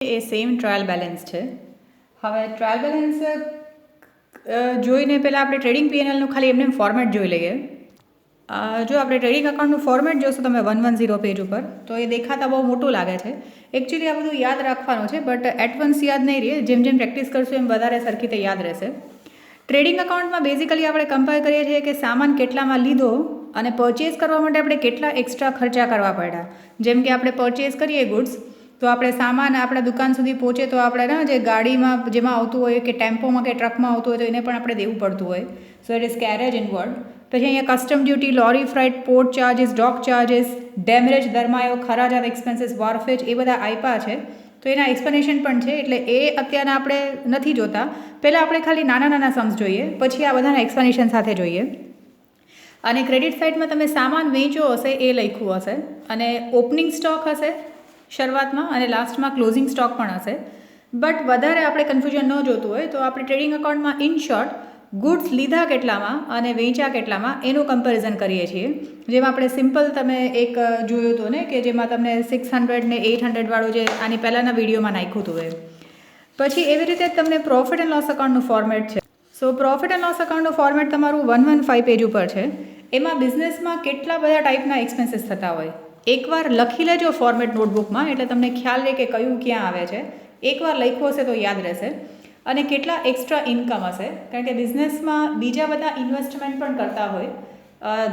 એ same trial balance છે. હવે trial balance જોઈને પહેલાં આપણે ટ્રેડિંગ પીએનએલનું ખાલી એમને ફોર્મેટ જોઈ લઈએ. જો આપણે ટ્રેડિંગ અકાઉન્ટનું ફોર્મેટ જોશો તમે 110 પેજ ઉપર, તો એ દેખાતા બહુ મોટું લાગે છે. એકચ્યુઅલી આ બધું યાદ રાખવાનું છે, બટ એટ વન્સ યાદ નહીં રહે. જેમ જેમ પ્રેક્ટિસ કરશું એમ વધારે સરખી રીતે યાદ રહેશે. ટ્રેડિંગ અકાઉન્ટમાં બેઝિકલી આપણે કમ્પેર કરીએ છીએ કે સામાન કેટલામાં લીધો અને પરચેઝ કરવા માટે આપણે કેટલા એક્સ્ટ્રા ખર્ચા કરવા પડ્યા. જેમ કે આપણે પરચેઝ કરીએ ગુડ્સ, તો આપણે સામાન આપણા દુકાન સુધી પહોંચે તો આપણે જે ગાડીમાં જેમાં આવતું હોય કે ટેમ્પોમાં કે ટ્રકમાં આવતું હોય તો એને પણ આપણે દેવું પડતું હોય. So it is carriage inward. પછી અહીંયા custom duty, lorry freight, port charges, dock charges, demurrage, દરમાયો, ખરાજાત એક્સપેન્સીસ, વારફેજ, એ બધા આપ્યા છે. તો એના એક્સપ્લેનેશન પણ છે, એટલે એ અત્યારના આપણે નથી જોતા. પહેલાં આપણે ખાલી નાના નાના સમ્સ જોઈએ, પછી આ બધાના એક્સપ્લેનેશન સાથે જોઈએ. અને ક્રેડિટ સાઇડમાં તમે સામાન વેચો હશે એ લખ્યું હશે, અને ઓપનિંગ સ્ટોક હશે શરૂઆતમાં, અને લાસ્ટમાં ક્લોઝિંગ સ્ટોક પણ હશે. બટ વધારે આપણે કન્ફ્યુઝન ન જોતું હોય તો આપણે ટ્રેડિંગ અકાઉન્ટમાં ઇન શોર્ટ ગુડ્સ લીધા કેટલામાં અને વેચ્યા કેટલામાં એનું કમ્પેરિઝન કરીએ છીએ. જેમાં આપણે સિમ્પલ તમે એક જોયું હતું ને, કે જેમાં તમને 600 ને 800 વાળું જે આની પહેલાંના વિડીયોમાં નાખ્યું હતું એ. પછી એવી રીતે તમને પ્રોફિટ એન્ડ લોસ અકાઉન્ટનું ફોર્મેટ છે. સો પ્રોફિટ એન્ડ લોસ અકાઉન્ટનું ફોર્મેટ તમારું 115 પેજ ઉપર છે. એમાં બિઝનેસમાં કેટલા બધા ટાઈપના એક્સપેન્સીસ થતા હોય એકવાર લખી લેજો ફોર્મેટ નોટબુકમાં, એટલે તમને ખ્યાલ રહે કે કયું ક્યાં આવે છે. એકવાર લખ્યું હશે તો યાદ રહેશે. અને કેટલા એક્સ્ટ્રા ઇન્કમ હશે, કારણ કે બિઝનેસમાં બીજા બધા ઇન્વેસ્ટમેન્ટ પણ કરતા હોય,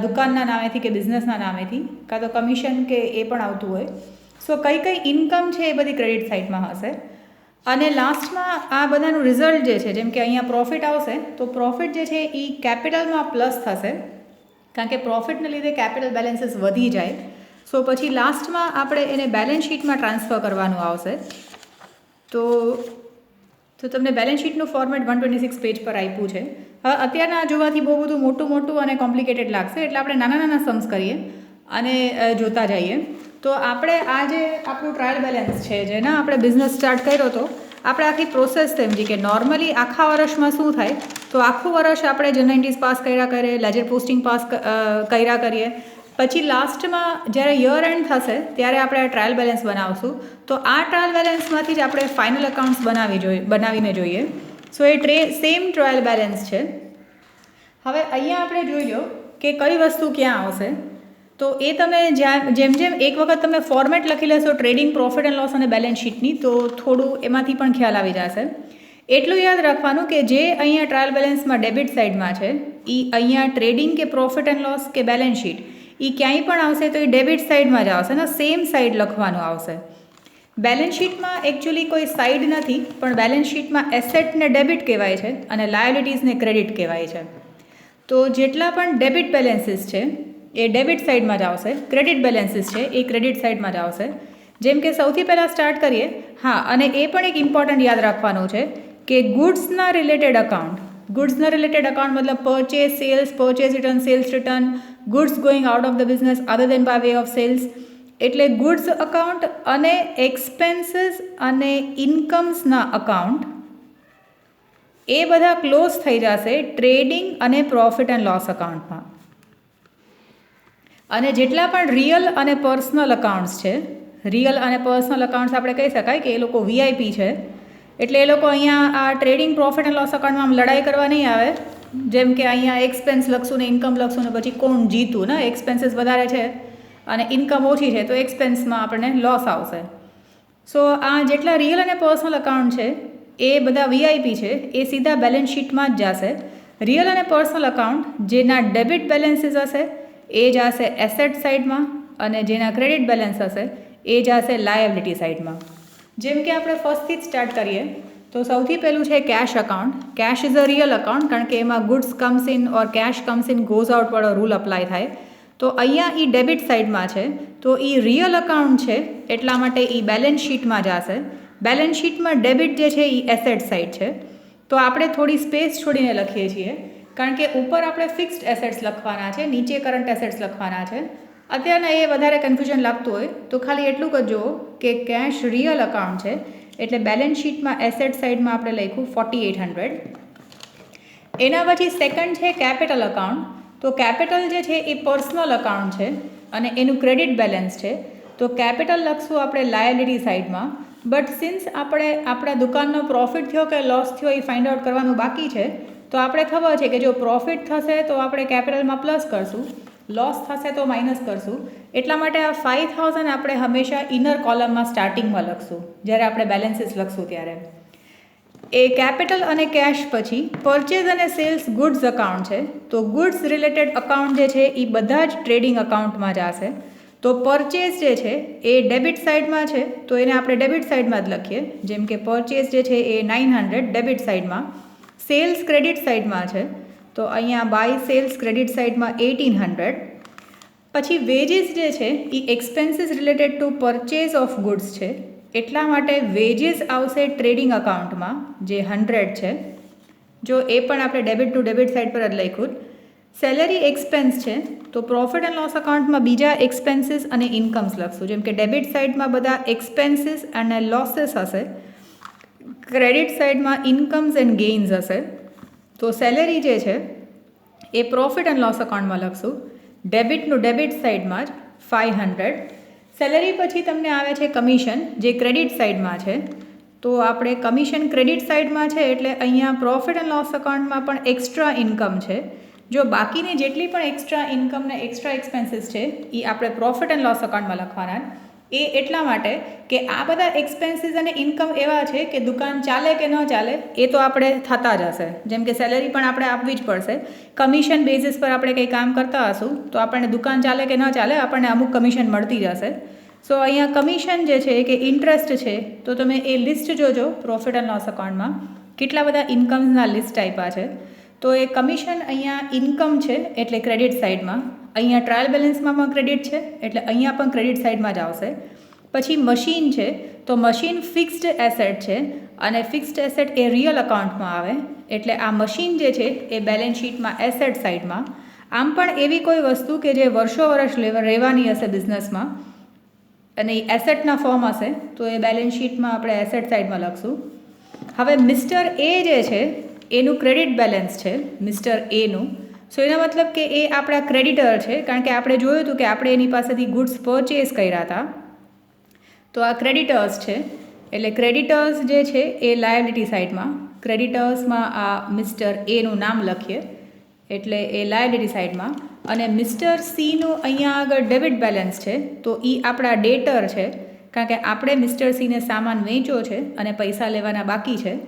દુકાનના નામેથી કે બિઝનેસના નામેથી, કાં તો કમિશન કે એ પણ આવતું હોય. સો કઈ કઈ ઇન્કમ છે એ બધી ક્રેડિટ સાઇડમાં હશે. અને લાસ્ટમાં આ બધાનું રિઝલ્ટ જે છે, જેમ કે અહીંયા પ્રોફિટ આવશે તો પ્રોફિટ જે છે એ કેપિટલમાં પ્લસ થશે, કારણ કે પ્રોફિટને લીધે કેપિટલ બેલેન્સીસ વધી જાય. સો પછી લાસ્ટમાં આપણે એને બેલેન્સ શીટમાં ટ્રાન્સફર કરવાનું આવશે. તો તમને બેલેન્સ શીટનું ફોર્મેટ 126 પેજ પર આપ્યું છે. હવે અત્યારના જોવાથી બહુ બધું મોટું અને કોમ્પ્લિકેટેડ લાગશે, એટલે આપણે નાના નાના સમ્સ કરીએ અને જોતા જઈએ. તો આપણે આ જે આપણું ટ્રાયલ બેલેન્સ છે, જેના આપણે બિઝનેસ સ્ટાર્ટ કર્યો હતો, આપણે આખી પ્રોસેસ સમજી કે નોર્મલી આખા વર્ષમાં શું થાય. તો આખું વર્ષ આપણે જનરલ પાસ કર્યા કરીએ, લેજર પોસ્ટિંગ પાસ કર્યા કરીએ. પછી લાસ્ટમાં જ્યારે યર એન્ડ થશે ત્યારે આપણે આ ટ્રાયલ બેલેન્સ બનાવશું. તો આ ટ્રાયલ બેલેન્સમાંથી જ આપણે ફાઇનલ અકાઉન્ટ્સ બનાવીને જોઈએ. સો એ સેમ ટ્રાયલ બેલેન્સ છે. હવે અહીંયા આપણે જોઈ લો કે કઈ વસ્તુ ક્યાં આવશે. તો એ તમે જેમ જેમ એક વખત તમે ફોર્મેટ લખી લેશો ટ્રેડિંગ, પ્રોફિટ એન્ડ લોસ અને બેલેન્સ શીટની, તો થોડું એમાંથી પણ ખ્યાલ આવી જશે. એટલું યાદ રાખવાનું કે જે અહીંયા ટ્રાયલ બેલેન્સમાં ડેબિટ સાઇડમાં છે, એ અહીંયા ટ્રેડિંગ કે પ્રોફિટ એન્ડ લોસ કે બેલેન્સ શીટ એ ક્યાંય પણ આવશે તો એ ડેબિટ સાઇડમાં જ આવશે ને, સેમ સાઇડ લખવાનું આવશે. બેલેન્સ શીટમાં એકચ્યુઅલી કોઈ સાઇડ નથી, પણ બેલેન્સ શીટમાં એસેટને ડેબિટ કહેવાય છે અને લાયબિલિટીઝને ક્રેડિટ કહેવાય છે. તો જેટલા પણ ડેબિટ બેલેન્સીસ છે એ ડેબિટ સાઇડમાં જ આવશે, ક્રેડિટ બેલેન્સીસ છે એ ક્રેડિટ સાઇડમાં જ આવશે. જેમ કે સૌથી પહેલાં સ્ટાર્ટ કરીએ. હા, અને એ પણ એક ઇમ્પોર્ટન્ટ યાદ રાખવાનું છે કે ગુડ્સના રિલેટેડ અકાઉન્ટ મતલબ purchase, sales, purchase return, sales return, goods going out of the business other than by way of sales, એટલે ગુડ્સ અકાઉન્ટ અને એક્સપેન્સીસ અને ઇન્કમ્સના અકાઉન્ટ એ બધા ક્લોઝ થઈ જશે ટ્રેડિંગ અને પ્રોફિટ એન્ડ લોસ અકાઉન્ટમાં. અને જેટલા પણ રિયલ અને પર્સનલ અકાઉન્ટ્સ છે, રિયલ અને પર્સનલ અકાઉન્ટ્સ આપણે કહી શકાય કે એ લોકો વીઆઈપી છે. એટલે એ લોકો અહીંયા આ ટ્રેડિંગ, પ્રોફિટ એન્ડ લોસ અકાઉન્ટમાં આમ લડાઈ કરવા નહીં આવે. જેમ કે અહીંયા એક્સપેન્સ લખશું ને ઇન્કમ લખશું ને પછી કોણ જીતું ને, એક્સપેન્સીસ વધારે છે અને ઇન્કમ ઓછી છે તો એક્સપેન્સમાં આપણને લોસ આવશે. સો આ જેટલા રિયલ અને પર્સનલ અકાઉન્ટ છે એ બધા વીઆઈપી છે, એ સીધા બેલેન્સ શીટમાં જ જશે. રિયલ અને પર્સનલ અકાઉન્ટ જેના ડેબિટ બેલેન્સીસ હશે એ જશે એસેટ સાઇડમાં, અને જેના ક્રેડિટ બેલેન્સ હશે એ જશે લાયબિલિટી સાઇડમાં. જેમ કે આપણે ફર્સ્ટથી જ સ્ટાર્ટ કરીએ તો સૌથી પહેલું છે cash account. Cash is a real account, કારણ કે એમાં goods comes in or cash comes in goes out વાળો રૂલ અપ્લાય થાય. તો અહીંયા એ ડેબિટ સાઇડમાં છે, તો એ રિયલ અકાઉન્ટ છે એટલા માટે એ બેલેન્સ શીટમાં જશે. બેલેન્સ શીટમાં ડેબિટ જે છે એ એસેટ સાઇડ છે. તો આપણે થોડી સ્પેસ છોડીને લખીએ છીએ, કારણ કે ઉપર આપણે ફિક્સ્ડ એસેટ્સ લખવાના છે, નીચે કરંટ એસેટ્સ લખવાના છે. અત્યારના એ વધારે કન્ફ્યુઝન લાગતું હોય તો ખાલી એટલું જ જુઓ કે કેશ રિયલ અકાઉન્ટ છે, એટલે બેલેન્સ શીટમાં એસેટ સાઇડમાં આપણે લખ્યું 4800. એના પછી સેકન્ડ છે કેપિટલ અકાઉન્ટ. તો કેપિટલ જે છે એ પર્સનલ અકાઉન્ટ છે અને એનું ક્રેડિટ બેલેન્સ છે. તો કેપિટલ લખશું આપણે લાયબિલિટી સાઇડમાં. બટ સિન્સ આપણે આપણા દુકાનનો પ્રોફિટ થયો કે લોસ થયો એ ફાઇન્ડ આઉટ કરવાનું બાકી છે, તો આપણે ખબર છે કે જો પ્રોફિટ થશે તો આપણે કેપિટલમાં પ્લસ કરશું, લોસ થશે તો માઇનસ કરશું. એટલા માટે આ 5000 આપણે હંમેશા ઇનર કોલમમાં સ્ટાર્ટિંગમાં લખશું જ્યારે આપણે બેલેન્સીસ લખશું ત્યારે. એ કેપિટલ અને કેશ પછી પરચેઝ અને સેલ્સ ગુડ્સ અકાઉન્ટ છે, તો ગુડ્સ રિલેટેડ અકાઉન્ટ જે છે એ બધા જ ટ્રેડિંગ અકાઉન્ટમાં જશે. તો પરચેઝ જે છે એ ડેબિટ સાઇડમાં છે, તો એને આપણે ડેબિટ સાઇડમાં જ લખીએ. જેમ કે પરચેઝ જે છે એ 900 ડેબિટ સાઇડમાં, સેલ્સ ક્રેડિટ સાઇડમાં છે, તો અહીંયા બાય સેલ્સ ક્રેડિટ સાઇડમાં 1800. પછી વેજીસ જે છે એ expenses related to purchase of goods છે, એટલા માટે વેજીસ આવશે ટ્રેડિંગ અકાઉન્ટમાં જે 100 છે. જો એ પણ આપણે ડેબિટ ટુ ડેબિટ સાઇડ પર જ લખ્યું. સેલેરી એક્સપેન્સ છે, તો પ્રોફિટ એન્ડ લોસ અકાઉન્ટમાં બીજા એક્સપેન્સીસ અને ઇન્કમ્સ લખશું. જેમ કે ડેબિટ સાઇડમાં બધા એક્સપેન્સીસ અને લોસીસ હશે, ક્રેડિટ સાઇડમાં ઇન્કમ્સ એન્ડ ગેઇન્સ હશે. તો સેલેરી જે છે એ પ્રોફિટ એન્ડ લોસ અકાઉન્ટમાં લખશું, ડેબિટનું ડેબિટ સાઇડમાં જ 500. સેલેરી પછી તમને આવે છે કમિશન જે ક્રેડિટ સાઇડમાં છે, તો આપણે કમિશન ક્રેડિટ સાઇડમાં છે એટલે અહીંયા પ્રોફિટ એન્ડ લોસ અકાઉન્ટમાં પણ એક્સ્ટ્રા ઇન્કમ છે. જો બાકીની જેટલી પણ એક્સ્ટ્રા ઇન્કમ ને એક્સ્ટ્રા એક્સપેન્સીસ છે એ આપણે પ્રોફિટ એન્ડ લોસ અકાઉન્ટમાં લખવાના. એ એટલા માટે કે આ બધા એક્સપેન્સીસ અને ઇન્કમ એવા છે કે દુકાન ચાલે કે ન ચાલે એ તો આપણે થતા જ હશે. જેમ કે સેલેરી પણ આપણે આપવી જ પડશે. કમિશન બેઝિસ પર આપણે કંઈ કામ કરતા હશું તો આપણને દુકાન ચાલે કે ન ચાલે આપણને અમુક કમિશન મળતી જશે. સો અહીંયા કમિશન જે છે કે ઇન્ટરેસ્ટ છે, તો તમે એ લિસ્ટ જોજો પ્રોફિટ એન્ડ લોસ અકાઉન્ટમાં કેટલા બધા ઇન્કમ્સના લિસ્ટ આપ્યા છે. તો એ કમિશન અહીંયા ઇન્કમ છે એટલે ક્રેડિટ સાઇડમાં, અહીંયા ટ્રાયલ બેલેન્સમાં પણ ક્રેડિટ છે એટલે અહીંયા પણ ક્રેડિટ સાઇડમાં જ આવશે. પછી મશીન છે, તો મશીન ફિક્સ્ડ એસેટ છે અને ફિક્સ્ડ એસેટ એ રિયલ અકાઉન્ટમાં આવે એટલે આ મશીન જે છે એ બેલેન્સ શીટમાં એસેટ સાઇડમાં. આમ પણ એવી કોઈ વસ્તુ કે જે વર્ષો વર્ષ રહેવાની હશે બિઝનેસમાં અને એ એસેટના ફોર્મ હશે તો એ બેલેન્સ શીટમાં આપણે એસેટ સાઇડમાં લખશું. હવે મિસ્ટર એ જે છે એનું ક્રેડિટ બેલેન્સ છે, મિસ્ટર એનું. સો એનો મતલબ કે એ આપણા ક્રેડિટર છે, કારણ કે આપણે જોયું હતું કે આપણે એની પાસેથી ગુડ્સ પરચેઝ કર્યા હતા. તો આ ક્રેડિટર્સ છે એટલે ક્રેડિટર્સ જે છે એ લાયબિલિટી સાઇડમાં, ક્રેડિટર્સમાં આ મિસ્ટર એનું નામ લખીએ એટલે એ લાયબિલિટી સાઇડમાં. અને મિસ્ટર સીનું અહીંયા આગળ ડેબિટ બેલેન્સ છે, તો એ આપણા ડેટર છે, કારણ કે આપણે મિસ્ટર સીને સામાન વેચ્યો છે અને પૈસા લેવાના બાકી છે.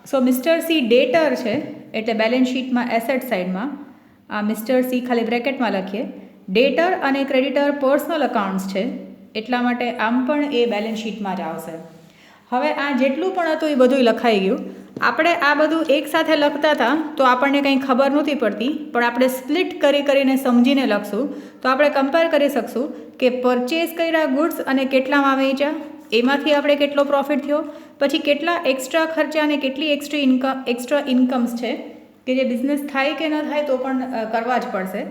સો મિસ્ટર સી ડેટર છે એટલે બેલેન્સ શીટમાં એસેટ સાઇડમાં આ મિસ્ટર સી ખાલી બ્રેકેટમાં લખીએ. ડેટર અને ક્રેડિટર પર્સનલ અકાઉન્ટ્સ છે એટલા માટે આમ પણ એ બેલેન્સ શીટમાં જ આવશે. હવે આ જેટલું પણ હતું એ બધું લખાઈ ગયું. આપણે આ બધું એકસાથે લખતા હતા તો આપણને કંઈ ખબર નહોતી પડતી, પણ આપણે સ્પ્લિટ કરીને સમજીને લખશું તો આપણે કમ્પેર કરી શકશું કે પરચેઝ કર્યા ગુડ્સ અને કેટલામાં વેચ્યા, એમાંથી આપણે કેટલો પ્રોફિટ થયો, પછી કેટલા એક્સ્ટ્રા ખર્ચા અને કેટલી એક્સ્ટ્રા ઇન્કમ્સ છે કે જે બિઝનેસ થાય કે ન થાય તો પણ કરવા જ પડશે,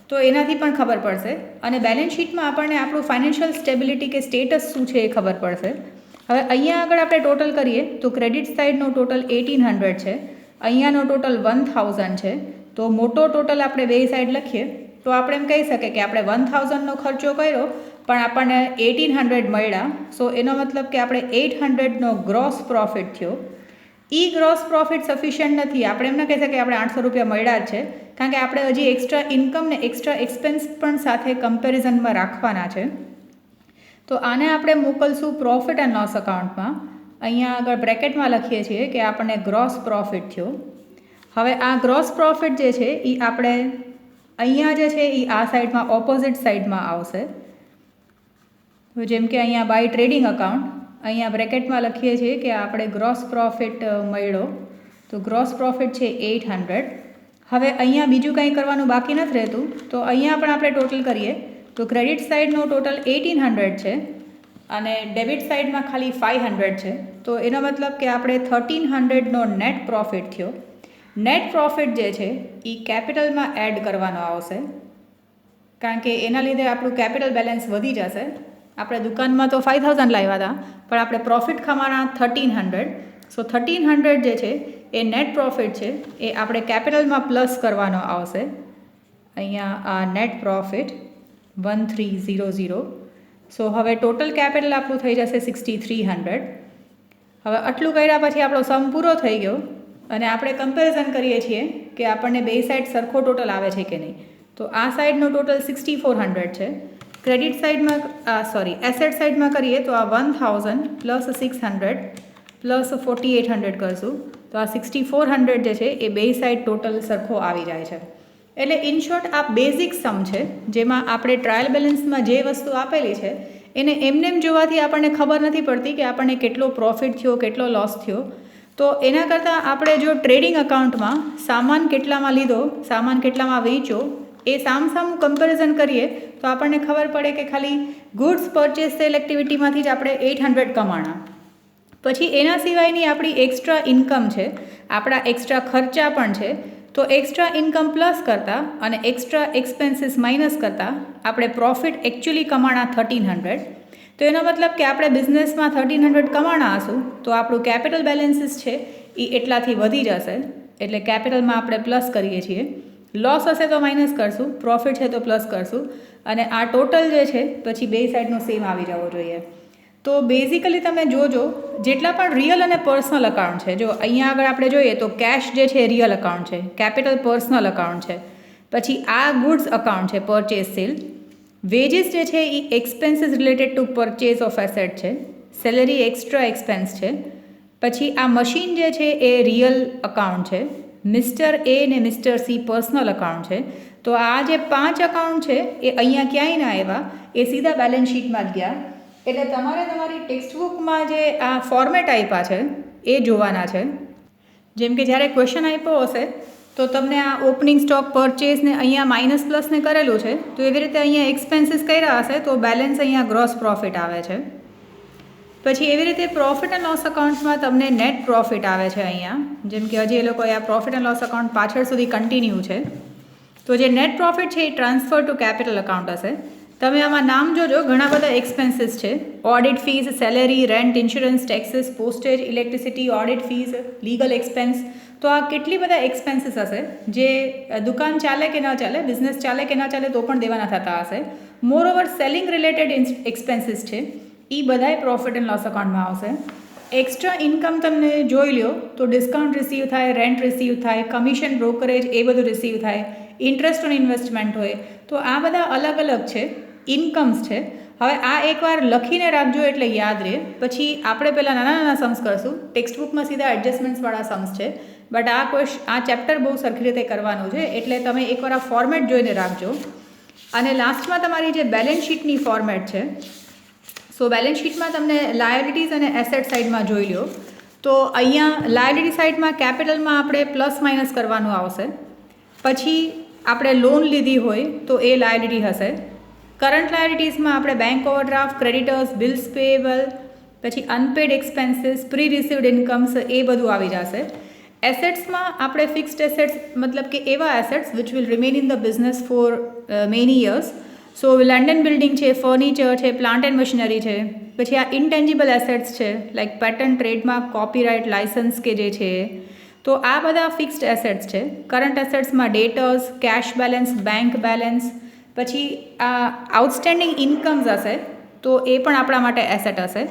તો એનાથી પણ ખબર પડશે. અને બેલેન્સ શીટમાં આપણને આપણું ફાઇનાન્શિયલ સ્ટેબિલિટી કે સ્ટેટસ શું છે એ ખબર પડશે. હવે અહીંયા આગળ આપણે ટોટલ કરીએ તો ક્રેડિટ સાઇડનો ટોટલ 1800 છે, અહીંયાનો ટોટલ 1000 છે. તો મોટો ટોટલ આપણે બે સાઈડ લખીએ તો આપણે એમ કહી શકીએ કે આપણે 1000નો ખર્ચો કર્યો પણ આપણને 1800 મળ્યા. સો એનો મતલબ કે આપણે 800નો ગ્રોસ પ્રોફિટ થયો. ગ્રોસ પ્રોફિટ સફિશિયન્ટ નથી, આપણે એમ ના કહી શકીએ કે આપણે 800 રૂપિયા મળ્યા જ છે, કારણ કે આપણે હજી એક્સ્ટ્રા ઇન્કમ ને એક્સ્ટ્રા એક્સપેન્સ પણ સાથે કમ્પેરિઝનમાં રાખવાના છે. તો આને આપણે મોકલશું પ્રોફિટ એન્ડ લોસ અકાઉન્ટમાં. અહીંયા આગળ બ્રેકેટમાં લખીએ છીએ કે આપણને ગ્રોસ પ્રોફિટ થયો. હવે આ ગ્રોસ પ્રોફિટ જે છે એ આપણે અહીંયા જે છે એ આ સાઈડમાં ઓપોઝિટ સાઈડમાં આવશે. જેમ કે અહીંયા બાય ટ્રેડિંગ અકાઉન્ટ અહીંયા બ્રેકેટમાં લખીએ છીએ કે આપણે ગ્રોસ પ્રોફિટ મળ્યો, તો ગ્રોસ પ્રોફિટ છે 800. હવે અહીંયા બીજું કંઈ કરવાનું બાકી નથી રહેતું, તો અહીંયા પણ આપણે ટોટલ કરીએ તો ક્રેડિટ સાઇડનો ટોટલ 1800 છે અને ડેબિટ સાઇડમાં ખાલી 500 છે. તો એનો મતલબ કે આપણે 1300નો નેટ પ્રોફિટ થયો. નેટ પ્રોફિટ જે છે એ કેપિટલમાં એડ કરવાનો આવશે, કારણ કે એના લીધે આપણું કેપિટલ બેલેન્સ વધી જશે. આપણે દુકાનમાં તો 5000 લાવ્યા હતા પણ આપણે પ્રોફિટ કમાના 1300. સો 1300 જે છે એ નેટ પ્રોફિટ છે એ આપણે કેપિટલમાં પ્લસ કરવાનો આવશે. અહીંયા આ નેટ પ્રોફિટ 1300. સો હવે ટોટલ કેપિટલ આપણું થઈ જશે 6300. હવે આટલું કર્યા પછી આપણો સમ પૂરો થઈ ગયો અને આપણે કમ્પેરિઝન કરીએ છીએ કે આપણને બે સાઈડ સરખો ટોટલ આવે છે કે નહીં. તો આ સાઈડનો ટોટલ 6400 છે. ક્રેડિટ સાઈડમાં એસેટ સાઈડમાં કરીએ તો આ 1000 પ્લસ 600 પ્લસ 4800 કરશું તો આ 6400 જે છે એ બે સાઈડ ટોટલ સરખો આવી જાય છે. એટલે ઇન શોર્ટ આ બેઝિક સમ છે જેમાં આપણે ટ્રાયલ બેલેન્સમાં જે વસ્તુ આપેલી છે એને એમનેમ જોવાથી આપણને ખબર નથી પડતી કે આપણને કેટલો પ્રોફિટ થયો, કેટલો લોસ થયો. તો એના કરતાં આપણે જો ટ્રેડિંગ અકાઉન્ટમાં સામાન કેટલામાં લીધો, સામાન કેટલામાં વેચ્યો એ સામસામું કમ્પેરિઝન કરીએ તો આપણને ખબર પડે કે ખાલી ગુડ્સ પરચેસ સેલ એક્ટિવિટીમાંથી જ આપણે 800 કમાણા. પછી એના સિવાયની આપણી એક્સ્ટ્રા ઇન્કમ છે, આપણા એક્સ્ટ્રા ખર્ચા પણ છે. તો એક્સ્ટ્રા ઇન્કમ પ્લસ કરતાં અને એક્સ્ટ્રા એક્સપેન્સીસ માઇનસ કરતાં આપણે પ્રોફિટ એકચ્યુઅલી કમાણા 1300. તો એનો મતલબ કે આપણે બિઝનેસમાં 1300 કમાણા હશું તો આપણું કેપિટલ બેલેન્સીસ છે એ એટલાથી વધી જશે. એટલે કેપિટલમાં આપણે પ્લસ કરીએ છીએ, લોસ હશે તો માઇનસ કરશું, પ્રોફિટ છે તો પ્લસ કરશું અને આ ટોટલ જે છે પછી બે સાઈડનો સેમ આવી જવો જોઈએ. તો બેઝિકલી તમે જોજો જેટલા પણ રિયલ અને પર્સનલ અકાઉન્ટ છે, જો અહીંયા આગળ આપણે જોઈએ તો કેશ જે છે એ રિયલ અકાઉન્ટ છે, કેપિટલ પર્સનલ અકાઉન્ટ છે, પછી આ ગુડ્સ અકાઉન્ટ છે પરચેસ સેલ, વેજીસ જે છે એ expenses related to purchase of asset છે, સેલરી એક્સ્ટ્રા એક્સપેન્સ છે, પછી આ મશીન જે છે એ રિયલ અકાઉન્ટ છે, મિસ્ટર એ ને મિસ્ટર સી પર્સનલ અકાઉન્ટ છે. તો આ જે 5 અકાઉન્ટ છે એ અહીંયા ક્યાંય ના આવ્યા, એ સીધા બેલેન્સ શીટમાં જ ગયા. એટલે તમારે તમારી ટેક્સ્ટ બુકમાં જે આ ફોર્મેટ આપ્યા છે એ જોવાના છે. જેમ કે જ્યારે ક્વેશ્ચન આપ્યો હશે તો તમને આ ઓપનિંગ સ્ટોક પરચેસ ને અહીંયા માઇનસ પ્લસને કરેલું છે તો એવી રીતે અહીંયા એક્સપેન્સીસ કર્યા હશે તો બેલેન્સ અહીંયા ગ્રોસ પ્રોફિટ આવે છે. પછી એવી રીતે પ્રોફિટ એન્ડ લોસ અકાઉન્ટમાં તમને નેટ પ્રોફિટ આવે છે અહીંયા. જેમ કે હજી એ લોકોએ આ પ્રોફિટ એન્ડ લોસ અકાઉન્ટ પાછળ સુધી કન્ટિન્યુ છે. તો જે નેટ પ્રોફિટ છે એ ટ્રાન્સફર ટુ કેપિટલ અકાઉન્ટ હશે. તમે આમાં નામ જોજો, ઘણા બધા એક્સપેન્સીસ છે, audit fees, salary, rent, insurance, taxes, postage, electricity, audit fees, legal expense. તો આ કેટલી બધા એક્સપેન્સીસ હશે જે દુકાન ચાલે કે ન ચાલે, બિઝનેસ ચાલે કે ન ચાલે તો પણ દેવાના થતા હશે. મોરઓવર સેલિંગ રિલેટેડ એક્સપેન્સીસ છે એ બધાય પ્રોફિટ એન્ડ લોસ અકાઉન્ટમાં આવશે. એક્સ્ટ્રા ઇન્કમ તમને જોઈ લો તો ડિસ્કાઉન્ટ રિસીવ થાય, રેન્ટ રિસીવ થાય, કમિશન બ્રોકરેજ એ બધું રિસીવ થાય, ઇન્ટરેસ્ટ ઓન ઇન્વેસ્ટમેન્ટ હોય. તો આ બધા અલગ અલગ છે, ઇન્કમ્સ છે. હવે આ એકવાર લખીને રાખજો એટલે યાદ રહે. પછી આપણે પહેલાં નાના નાના સમ્સ કરશું, ટેક્સ્ટ બુકમાં સીધા એડજસ્ટમેન્ટ્સવાળા સમ્સ છે, બટ આ ચેપ્ટર બહુ સરખી રીતે કરવાનું છે એટલે તમે એકવાર આ ફોર્મેટ જોઈને રાખજો. અને લાસ્ટમાં તમારી જે બેલેન્સ શીટની ફોર્મેટ છે, સો બેલેન્સ શીટમાં તમને લાયબિલિટીઝ અને એસેટ સાઇડમાં જોઈ લો તો અહીંયા લાયબિલિટી સાઇડમાં કેપિટલમાં આપણે પ્લસ માઇનસ કરવાનું આવશે. પછી આપણે લોન લીધી હોય તો એ લાયબિલિટી હશે. કરંટ લાયબિલિટીઝમાં આપણે bank overdraft, creditors, bills payable, પછી અનપેડ એક્સપેન્સીસ, પ્રી રિસીવડ ઇન્કમ્સ એ બધું આવી જશે. એસેટ્સમાં આપણે ફિક્સ્ડ એસેટ્સ મતલબ કે એવા assets which will remain in the business for many years. So land and building છે, ફર્નિચર છે, પ્લાન્ટ એન્ડ મશીનરી છે. પછી આ ઇન્ટેન્જિબલ એસેટ્સ છે like patent, trademark, copyright, licence કે જે છે. તો આ બધા ફિક્સ્ડ એસેટ્સ છે. કરંટ એસેટ્સમાં debtors, cash balance, bank balance. પછી આ આઉટસ્ટેન્ડિંગ ઇન્કમ્સ હશે તો એ પણ આપણા માટે એસેટ હશે.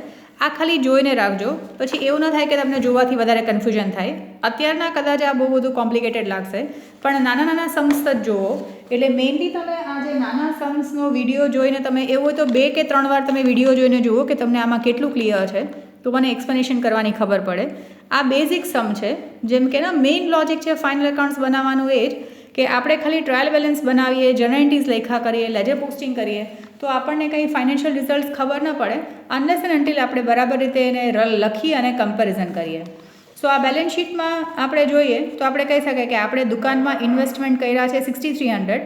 આ ખાલી જોઈને રાખજો, પછી એવું ન થાય કે તમને જોવાથી વધારે કન્ફ્યુઝન થાય. અત્યારના કદાચ આ બહુ બધું કોમ્પ્લિકેટેડ લાગશે પણ નાના નાના સમ્સ જ જુઓ. એટલે મેઇનલી તમે આ જે નાના સમ્સનો વિડીયો જોઈને તમે એવું હોય તો 2 કે 3 વાર તમે વિડીયો જોઈને જુઓ કે તમને આમાં કેટલું ક્લિયર છે તો મને એક્સપ્લેનેશન કરવાની ખબર પડે. આ બેઝિક સમ છે. જેમ કે મેઇન લોજિક છે ફાઇનલ એકાઉન્ટ્સ બનાવવાનું એ જ કે આપણે ખાલી ટ્રાયલ બેલેન્સ બનાવીએ, જર્નલ એન્ટ્રીઝ લેખા કરીએ, લેજર પોસ્ટિંગ કરીએ તો આપણને કંઈ ફાઇનાન્શિયલ રિઝલ્ટ ખબર ન પડે અનલેસ એન્ડ અન્ટિલ આપણે બરાબર રીતે એને લખી અને કમ્પેરિઝન કરીએ. સો આ બેલેન્સ શીટમાં આપણે જોઈએ તો આપણે કહી શકીએ કે આપણે દુકાનમાં ઇન્વેસ્ટમેન્ટ કર્યા છે 6300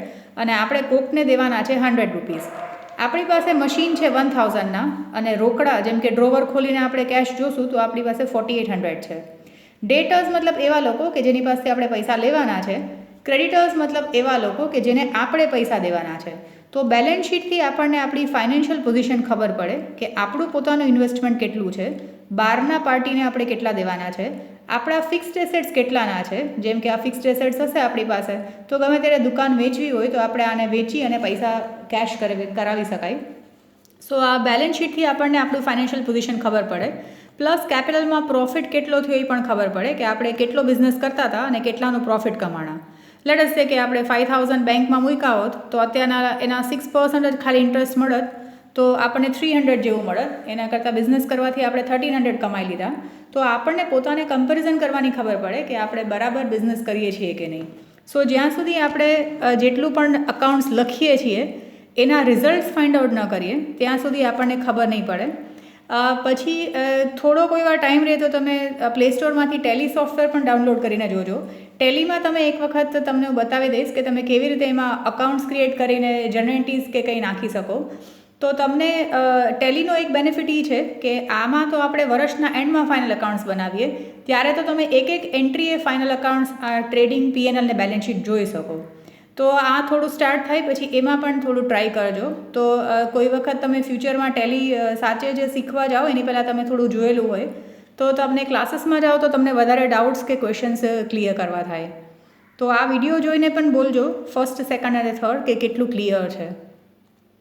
અને આપણે કોકને દેવાના છે 100 રૂપીસ. આપણી પાસે મશીન છે 1000ના અને રોકડા જેમ કે ડ્રોવર ખોલીને આપણે કેશ જોશું તો આપણી પાસે 4800 છે. ડેટર્સ મતલબ એવા લોકો કે જેની પાસે આપણે પૈસા લેવાના છે. ક્રેડિટર્સ મતલબ એવા લોકો કે જેને આપણે પૈસા દેવાના છે. તો બેલેન્સ શીટથી આપણને આપણી ફાઇનાન્શિયલ પોઝિશન ખબર પડે કે આપણું પોતાનું ઇન્વેસ્ટમેન્ટ કેટલું છે, બહારના પાર્ટીને આપણે કેટલા દેવાના છે, આપણા ફિક્સ્ડ એસેટ્સ કેટલાના છે. જેમ કે આ ફિક્સ્ડ એસેટ્સ હશે આપણી પાસે તો ગમે ત્યારે દુકાન વેચવી હોય તો આપણે આને વેચી અને પૈસા કેશ કરાવી શકાય. સો આ બેલેન્સ શીટથી આપણને આપણું ફાઇનાન્શિયલ પોઝિશન ખબર પડે. પ્લસ કેપિટલમાં પ્રોફિટ કેટલો થયો એ પણ ખબર પડે કે આપણે કેટલો બિઝનેસ કરતા હતા અને કેટલાનું પ્રોફિટ કમાણા. લેટ અસ સે કે આપણે 5,000 બેંકમાં મૂક્યા હોત તો અત્યારના એના 6% જ ખાલી ઇન્ટરેસ્ટ મળત તો આપણને 300 જેવું મળત. એના કરતાં બિઝનેસ કરવાથી આપણે 1,300 કમાઈ લીધા. તો આપણને પોતાને કમ્પેરિઝન કરવાની ખબર પડે કે આપણે બરાબર બિઝનેસ કરીએ છીએ કે નહીં. સો જ્યાં સુધી આપણે જેટલું પણ અકાઉન્ટ્સ લખીએ છીએ એના રિઝલ્ટ્સ ફાઇન્ડ આઉટ ન કરીએ ત્યાં સુધી આપણને ખબર નહીં પડે. પછી થોડો કોઈ વાર ટાઈમ રહે તો તમે પ્લે સ્ટોરમાંથી ટેલી સોફ્ટવેર પણ ડાઉનલોડ કરીને જોજો. ટેલીમાં તમે એક વખત તમને હું બતાવી દઈશ કે તમે કેવી રીતે એમાં અકાઉન્ટ્સ ક્રિએટ કરીને જનરેટીઝ કે કંઈ નાખી શકો. તો તમને ટેલીનો એક બેનિફિટ એ છે કે આમાં તો આપણે વર્ષના એન્ડમાં ફાઇનલ અકાઉન્ટ્સ બનાવીએ ત્યારે તો તમે એક એન્ટ્રીએ ફાઇનલ અકાઉન્ટ્સ ટ્રેડિંગ પીએનએલ ને બેલેન્સ શીટ જોઈ શકો. તો આ થોડું સ્ટાર્ટ થાય પછી એમાં પણ થોડું ટ્રાય કરજો. તો કોઈ વખત તમે ફ્યુચરમાં ટેલી સાચે જે શીખવા જાઓ એની પહેલાં તમે થોડું જોયેલું હોય તો તમને ક્લાસીસમાં જાઓ તો તમને વધારે ડાઉટ્સ કે ક્વેશ્ચન્સ ક્લિયર કરવા થાય. તો આ વિડીયો જોઈને પણ બોલજો ફર્સ્ટ, સેકન્ડ અને થર્ડ કે કેટલું ક્લિયર છે.